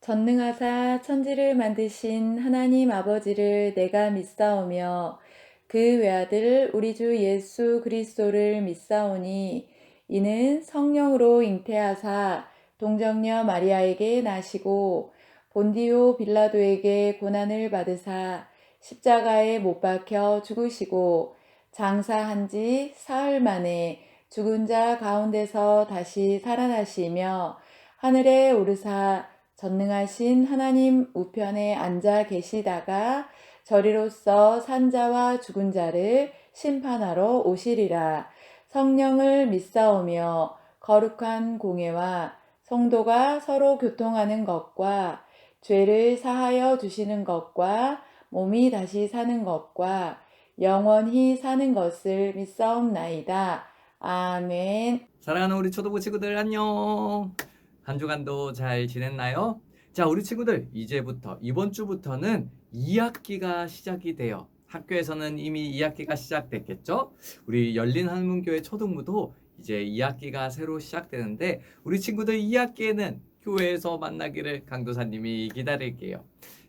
전능하사 천지를 만드신 하나님 아버지를 내가 믿사오며 그 외아들 우리 주 예수 그리스도를 믿사오니 이는 성령으로 잉태하사 동정녀 마리아에게 나시고 본디오 빌라도에게 고난을 받으사 십자가에 못 박혀 죽으시고 장사한 지 사흘 만에 죽은 자 가운데서 다시 살아나시며 하늘에 오르사 전능하신 하나님 우편에 앉아 계시다가 저리로서 산자와 죽은 자를 심판하러 오시리라. 성령을 믿사오며 거룩한 공예와 성도가 서로 교통하는 것과 죄를 사하여 주시는 것과 몸이 다시 사는 것과 영원히 사는 것을 믿사옵나이다. 아멘. 사랑하는 우리 초등부 친구들 안녕. 한 주간도 잘 지냈나요? 자, 우리 친구들 이제부터 이번 주부터는 2학기가 시작이 돼요. 학교에서는 이미 2학기가 시작됐겠죠? 우리 열린한문교회 초등부도 이제 2학기가 새로 시작되는데 우리 친구들 2학기에는 교회에서 만나기를 강도사님이 기다릴게요.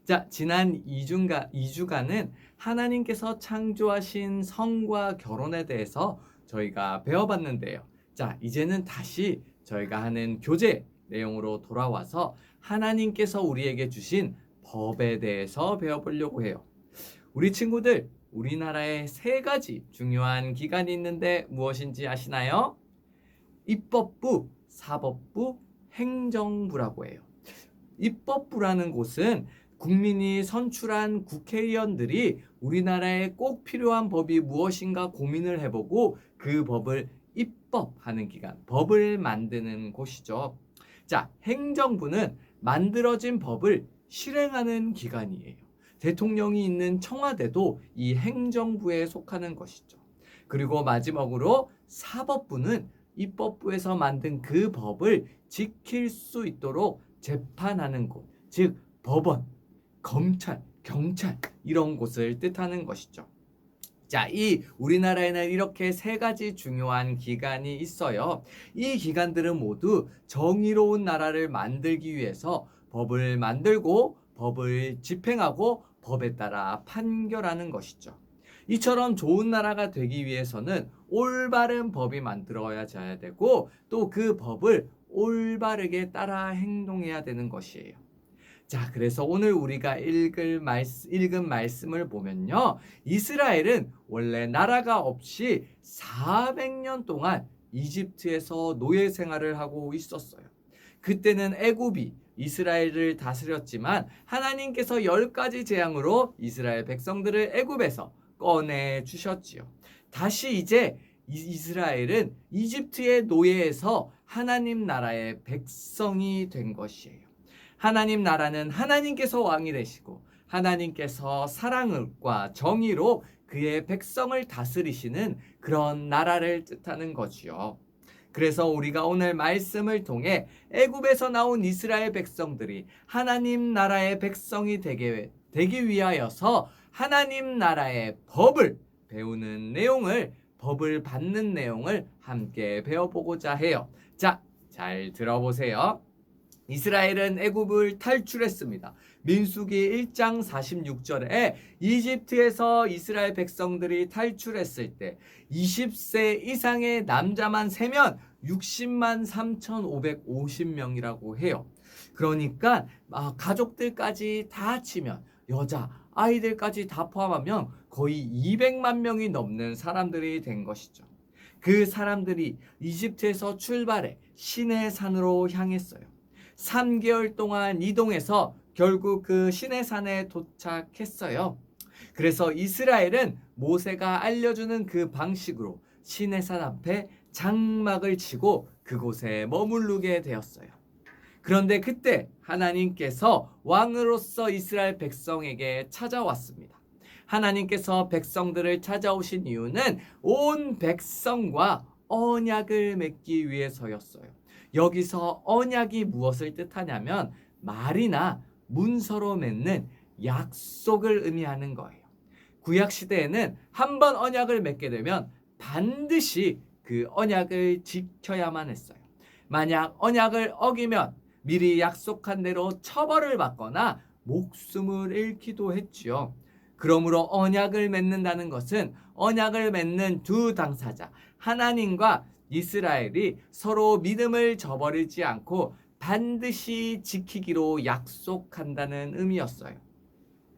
자, 지난 2주간은 하나님께서 창조하신 성과 결혼에 대해서 저희가 배워봤는데요. 자, 이제는 다시 저희가 하는 교재 내용으로 돌아와서 하나님께서 우리에게 주신 법에 대해서 배워보려고 해요. 우리 친구들, 우리나라에 3가지 중요한 기관이 있는데 무엇인지 아시나요? 입법부, 사법부, 행정부라고 해요. 입법부라는 곳은 국민이 선출한 국회의원들이 우리나라에 꼭 필요한 법이 무엇인가 고민을 해보고 그 법을 입법하는 기관, 법을 만드는 곳이죠. 자, 행정부는 만들어진 법을 실행하는 기관이에요. 대통령이 있는 청와대도 이 행정부에 속하는 것이죠. 그리고 마지막으로 사법부는 입법부에서 만든 그 법을 지킬 수 있도록 재판하는 곳, 즉 법원, 검찰, 경찰 이런 곳을 뜻하는 것이죠. 자, 이 우리나라에는 이렇게 3가지 중요한 기관이 있어요. 이 기관들은 모두 정의로운 나라를 만들기 위해서 법을 만들고 법을 집행하고 법에 따라 판결하는 것이죠. 이처럼 좋은 나라가 되기 위해서는 올바른 법이 만들어져야 되고 또 그 법을 올바르게 따라 행동해야 되는 것이에요. 자, 그래서 오늘 우리가 읽은 말씀을 보면요. 이스라엘은 원래 나라가 없이 400년 동안 이집트에서 노예 생활을 하고 있었어요. 그때는 애굽이 이스라엘을 다스렸지만 하나님께서 10가지 재앙으로 이스라엘 백성들을 애굽에서 꺼내 주셨지요. 다시 이제 이스라엘은 이집트의 노예에서 하나님 나라의 백성이 된 것이에요. 하나님 나라는 하나님께서 왕이 되시고 하나님께서 사랑과 정의로 그의 백성을 다스리시는 그런 나라를 뜻하는 거지요. 그래서 우리가 오늘 말씀을 통해 애굽에서 나온 이스라엘 백성들이 하나님 나라의 백성이 되기 위하여서 하나님 나라의 법을 배우는 내용을, 법을 받는 내용을 함께 배워보고자 해요. 자, 잘 들어보세요. 이스라엘은 애굽을 탈출했습니다. 민수기 1장 46절에 이집트에서 이스라엘 백성들이 탈출했을 때 20세 이상의 남자만 세면 60만 3,550명이라고 해요. 그러니까 가족들까지 다 합치면 여자, 아이들까지 다 포함하면 거의 200만 명이 넘는 사람들이 된 것이죠. 그 사람들이 이집트에서 출발해 시내산으로 향했어요. 3개월 동안 이동해서 결국 그 시내산에 도착했어요. 그래서 이스라엘은 모세가 알려주는 그 방식으로 시내산 앞에 장막을 치고 그곳에 머무르게 되었어요. 그런데 그때 하나님께서 왕으로서 이스라엘 백성에게 찾아왔습니다. 하나님께서 백성들을 찾아오신 이유는 온 백성과 언약을 맺기 위해서였어요. 여기서 언약이 무엇을 뜻하냐면 말이나 문서로 맺는 약속을 의미하는 거예요. 구약시대에는 한번 언약을 맺게 되면 반드시 그 언약을 지켜야만 했어요. 만약 언약을 어기면 미리 약속한 대로 처벌을 받거나 목숨을 잃기도 했지요. 그러므로 언약을 맺는다는 것은 언약을 맺는 두 당사자, 하나님과 이스라엘이 서로 믿음을 저버리지 않고 반드시 지키기로 약속한다는 의미였어요.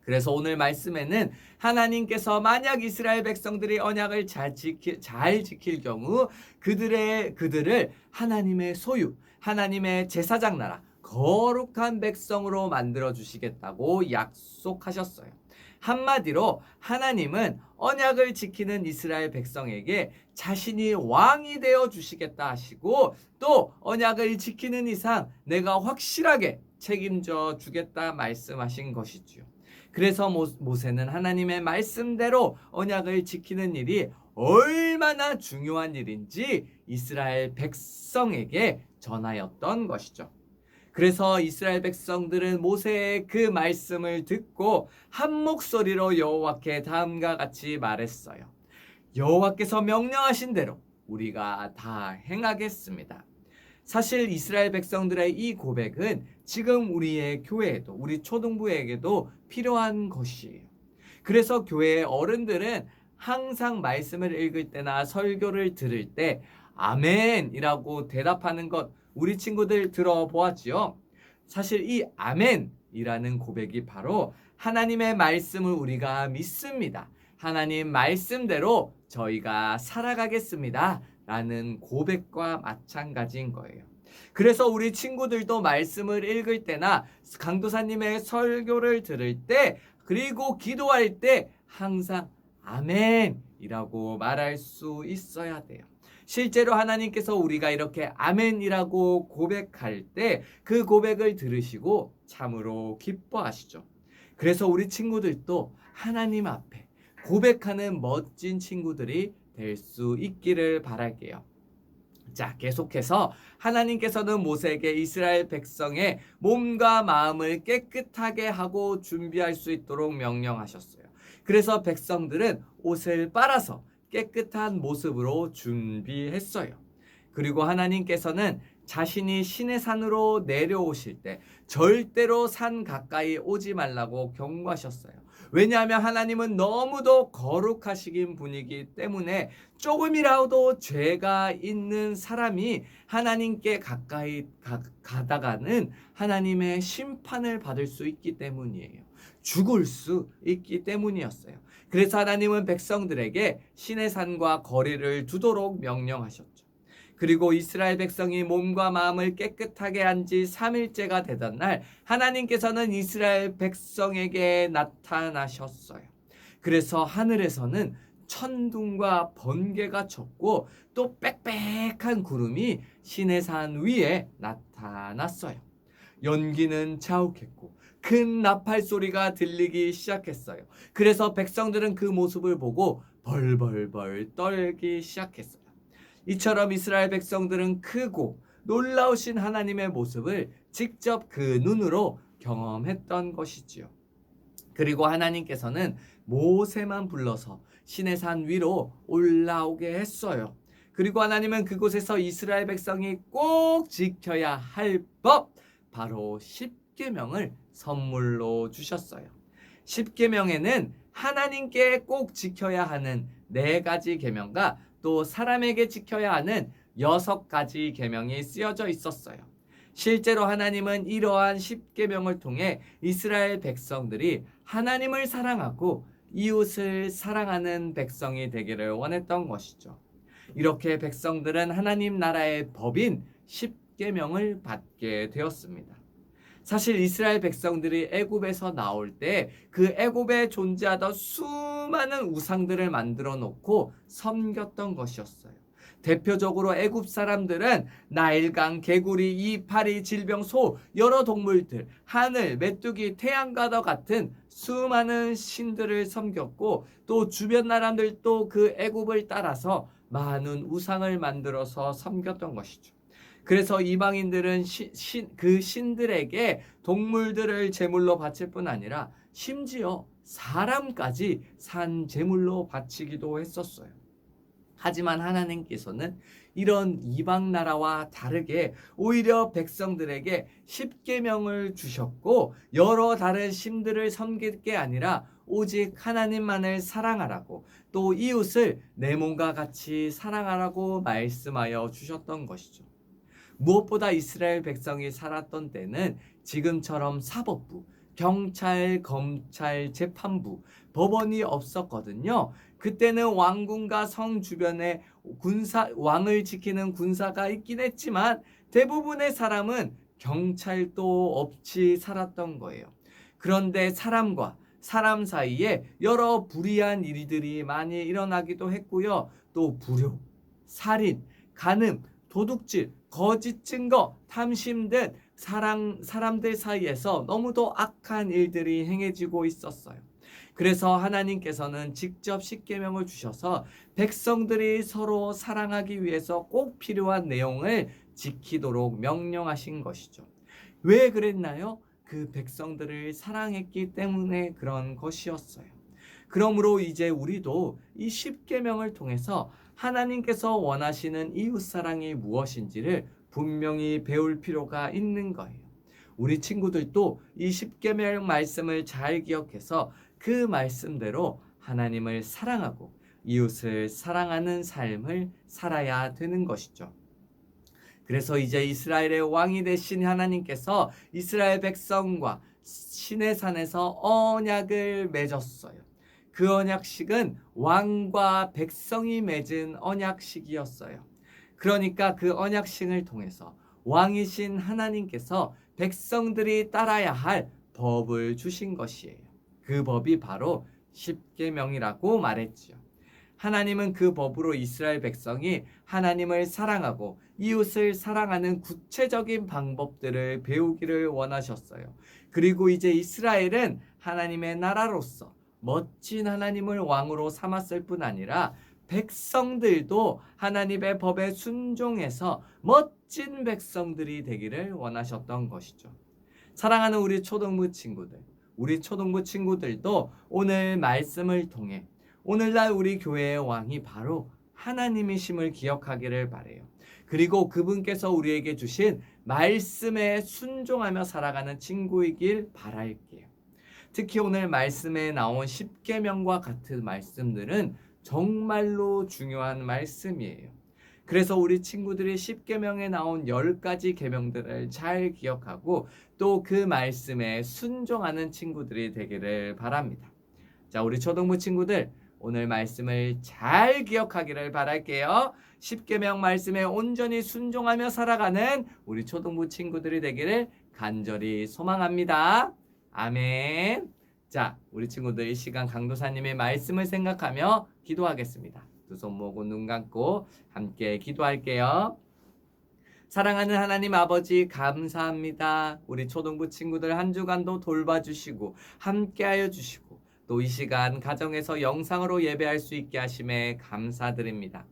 그래서 오늘 말씀에는 하나님께서 만약 이스라엘 백성들이 언약을 잘 지킬 경우 그들을 하나님의 소유, 하나님의 제사장 나라, 거룩한 백성으로 만들어 주시겠다고 약속하셨어요. 한마디로 하나님은 언약을 지키는 이스라엘 백성에게 자신이 왕이 되어 주시겠다 하시고, 또 언약을 지키는 이상 내가 확실하게 책임져 주겠다 말씀하신 것이지요. 그래서 모세는 하나님의 말씀대로 언약을 지키는 일이 얼마나 중요한 일인지 이스라엘 백성에게 전하였던 것이죠. 그래서 이스라엘 백성들은 모세의 그 말씀을 듣고 한 목소리로 여호와께 다음과 같이 말했어요. 여호와께서 명령하신 대로 우리가 다 행하겠습니다. 사실 이스라엘 백성들의 이 고백은 지금 우리의 교회에도, 우리 초등부에게도 필요한 것이에요. 그래서 교회의 어른들은 항상 말씀을 읽을 때나 설교를 들을 때 아멘이라고 대답하는 것, 우리 친구들 들어보았지요. 사실 이 아멘이라는 고백이 바로 하나님의 말씀을 우리가 믿습니다, 하나님 말씀대로 저희가 살아가겠습니다 라는 고백과 마찬가지인 거예요. 그래서 우리 친구들도 말씀을 읽을 때나 강도사님의 설교를 들을 때, 그리고 기도할 때 항상 아멘이라고 말할 수 있어야 돼요. 실제로 하나님께서 우리가 이렇게 아멘이라고 고백할 때 그 고백을 들으시고 참으로 기뻐하시죠. 그래서 우리 친구들도 하나님 앞에 고백하는 멋진 친구들이 될 수 있기를 바랄게요. 자, 계속해서 하나님께서는 모세에게 이스라엘 백성의 몸과 마음을 깨끗하게 하고 준비할 수 있도록 명령하셨어요. 그래서 백성들은 옷을 빨아서 깨끗한 모습으로 준비했어요. 그리고 하나님께서는 자신이 시내 산으로 내려오실 때 절대로 산 가까이 오지 말라고 경고하셨어요. 왜냐하면 하나님은 너무도 거룩하신 분이기 때문에 조금이라도 죄가 있는 사람이 하나님께 가까이 가다가는 하나님의 심판을 받을 수 있기 때문이에요. 죽을 수 있기 때문이었어요. 그래서 하나님은 백성들에게 시내산과 거리를 두도록 명령하셨죠. 그리고 이스라엘 백성이 몸과 마음을 깨끗하게 한 지 3일째가 되던 날 하나님께서는 이스라엘 백성에게 나타나셨어요. 그래서 하늘에서는 천둥과 번개가 쳤고 또 빽빽한 구름이 시내산 위에 나타났어요. 연기는 자욱했고 큰 나팔 소리가 들리기 시작했어요. 그래서 백성들은 그 모습을 보고 벌벌벌 떨기 시작했어요. 이처럼 이스라엘 백성들은 크고 놀라우신 하나님의 모습을 직접 그 눈으로 경험했던 것이지요. 그리고 하나님께서는 모세만 불러서 시내산 위로 올라오게 했어요. 그리고 하나님은 그곳에서 이스라엘 백성이 꼭 지켜야 할 법, 바로 십계명을 선물로 주셨어요. 십계명에는 하나님께 꼭 지켜야 하는 4가지 계명과 또 사람에게 지켜야 하는 6가지 계명이 쓰여져 있었어요. 실제로 하나님은 이러한 십계명을 통해 이스라엘 백성들이 하나님을 사랑하고 이웃을 사랑하는 백성이 되기를 원했던 것이죠. 이렇게 백성들은 하나님 나라의 법인 십계명을 받게 되었습니다. 사실 이스라엘 백성들이 애굽에서 나올 때 그 애굽에 존재하던 수많은 우상들을 만들어 놓고 섬겼던 것이었어요. 대표적으로 애굽 사람들은 나일강, 개구리, 이파리, 질병, 소, 여러 동물들, 하늘, 메뚜기, 태양과도 같은 수많은 신들을 섬겼고, 또 주변 나라들도 그 애굽을 따라서 많은 우상을 만들어서 섬겼던 것이죠. 그래서 이방인들은 그 신들에게 동물들을 제물로 바칠 뿐 아니라 심지어 사람까지 산 제물로 바치기도 했었어요. 하지만 하나님께서는 이런 이방 나라와 다르게 오히려 백성들에게 십계명을 주셨고 여러 다른 신들을 섬길 게 아니라 오직 하나님만을 사랑하라고 또 이웃을 내 몸과 같이 사랑하라고 말씀하여 주셨던 것이죠. 무엇보다 이스라엘 백성이 살았던 때는 지금처럼 사법부, 경찰, 검찰, 재판부, 법원이 없었거든요. 그때는 왕궁과 성 주변에 왕을 지키는 군사가 있긴 했지만 대부분의 사람은 경찰도 없이 살았던 거예요. 그런데 사람과 사람 사이에 여러 불의한 일들이 많이 일어나기도 했고요. 또 불효, 살인, 간음, 도둑질, 거짓 증거, 탐심 등 사람들 사이에서 너무도 악한 일들이 행해지고 있었어요. 그래서 하나님께서는 직접 십계명을 주셔서 백성들이 서로 사랑하기 위해서 꼭 필요한 내용을 지키도록 명령하신 것이죠. 왜 그랬나요? 그 백성들을 사랑했기 때문에 그런 것이었어요. 그러므로 이제 우리도 이 십계명을 통해서 하나님께서 원하시는 이웃사랑이 무엇인지를 분명히 배울 필요가 있는 거예요. 우리 친구들도 이 십계명 말씀을 잘 기억해서 그 말씀대로 하나님을 사랑하고 이웃을 사랑하는 삶을 살아야 되는 것이죠. 그래서 이제 이스라엘의 왕이 되신 하나님께서 이스라엘 백성과 시내산에서 언약을 맺었어요. 그 언약식은 왕과 백성이 맺은 언약식이었어요. 그러니까 그 언약식을 통해서 왕이신 하나님께서 백성들이 따라야 할 법을 주신 것이에요. 그 법이 바로 십계명이라고 말했지요. 하나님은 그 법으로 이스라엘 백성이 하나님을 사랑하고 이웃을 사랑하는 구체적인 방법들을 배우기를 원하셨어요. 그리고 이제 이스라엘은 하나님의 나라로서 멋진 하나님을 왕으로 삼았을 뿐 아니라 백성들도 하나님의 법에 순종해서 멋진 백성들이 되기를 원하셨던 것이죠. 사랑하는 우리 초등부 친구들, 우리 초등부 친구들도 오늘 말씀을 통해 오늘날 우리 교회의 왕이 바로 하나님이심을 기억하기를 바라요. 그리고 그분께서 우리에게 주신 말씀에 순종하며 살아가는 친구이길 바랄게요. 특히 오늘 말씀에 나온 십계명과 같은 말씀들은 정말로 중요한 말씀이에요. 그래서 우리 친구들이 십계명에 나온 10가지 계명들을 잘 기억하고 또 그 말씀에 순종하는 친구들이 되기를 바랍니다. 자, 우리 초등부 친구들 오늘 말씀을 잘 기억하기를 바랄게요. 십계명 말씀에 온전히 순종하며 살아가는 우리 초등부 친구들이 되기를 간절히 소망합니다. 아멘. 자, 우리 친구들 이 시간 강도사님의 말씀을 생각하며 기도하겠습니다. 두 손 모으고 눈 감고 함께 기도할게요. 사랑하는 하나님 아버지 감사합니다. 우리 초등부 친구들 한 주간도 돌봐주시고 함께하여 주시고 또 이 시간 가정에서 영상으로 예배할 수 있게 하심에 감사드립니다.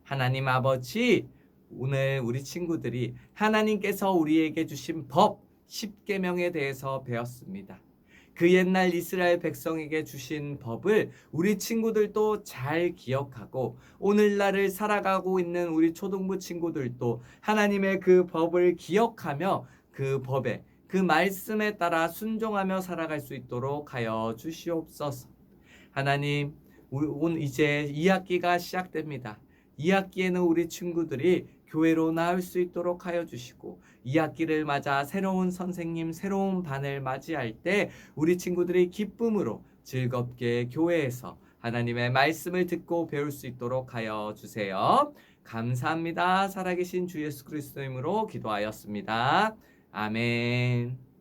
하나님 아버지, 오늘 우리 친구들이 하나님께서 우리에게 주신 법 십계명에 대해서 배웠습니다. 그 옛날 이스라엘 백성에게 주신 법을 우리 친구들도 잘 기억하고 오늘날을 살아가고 있는 우리 초등부 친구들도 하나님의 그 법을 기억하며 그 법에 그 말씀에 따라 순종하며 살아갈 수 있도록 하여 주시옵소서. 하나님, 오늘 이제 2학기가 시작됩니다. 2학기에는 우리 친구들이 교회로 나올 수 있도록 하여 주시고 2학기를 맞아 새로운 선생님, 새로운 반을 맞이할 때 우리 친구들이 기쁨으로 즐겁게 교회에서 하나님의 말씀을 듣고 배울 수 있도록 하여 주세요. 감사합니다. 살아계신 주 예수 그리스도 이름으로 기도하였습니다. 아멘.